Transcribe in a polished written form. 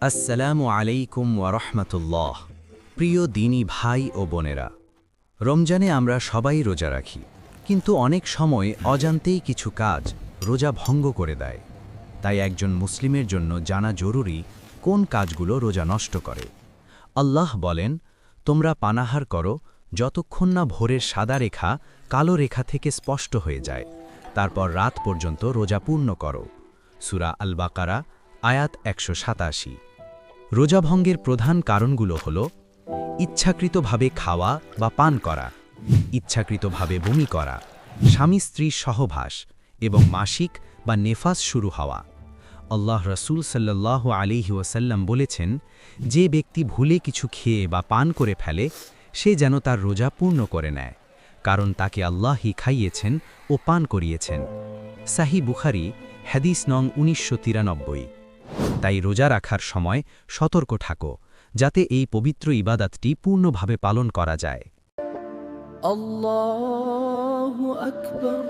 আসসালামু আলাইকুম ওয়ারহমাতুল্লাহ। প্রিয় দিনী ভাই ও বোনেরা, রমজানে আমরা সবাই রোজা রাখি, কিন্তু অনেক সময় অজান্তেই কিছু কাজ রোজা ভঙ্গ করে দেয়। তাই একজন মুসলিমের জন্য জানা জরুরি কোন কাজগুলো রোজা নষ্ট করে। আল্লাহ বলেন, তোমরা পানাহার করো যতক্ষণ না ভোরের সাদা রেখা কালো রেখা থেকে স্পষ্ট হয়ে যায়, তারপর রাত পর্যন্ত রোজা পূর্ণ করো। সূরা আল বাকারা আয়াত ১৮৭। রোজা ভঙ্গের প্রধান কারণগুলো হল ইচ্ছাকৃতভাবে খাওয়া বা পান করা, ইচ্ছাকৃতভাবে বমি করা, স্বামী স্ত্রীর সহবাস এবং মাসিক বা নেফাস শুরু হওয়া। আল্লাহ রসুল সাল্লাল্লাহু আলাইহি ওয়াসাল্লাম বলেছেন, যে ব্যক্তি ভুলে কিছু খেয়ে বা পান করে ফেলে সে যেন তার রোজা পূর্ণ করে নেয়, কারণ তাকে আল্লাহই খাইয়েছেন ও পান করিয়েছেন। সাহি বুখারী হাদিস নং ১৯৯৩। তাই রোজা রাখার সময় সতর্ক থাকো, যাতে এই পবিত্র ইবাদতটি পূর্ণভাবে পালন করা যায়। আল্লাহু আকবার।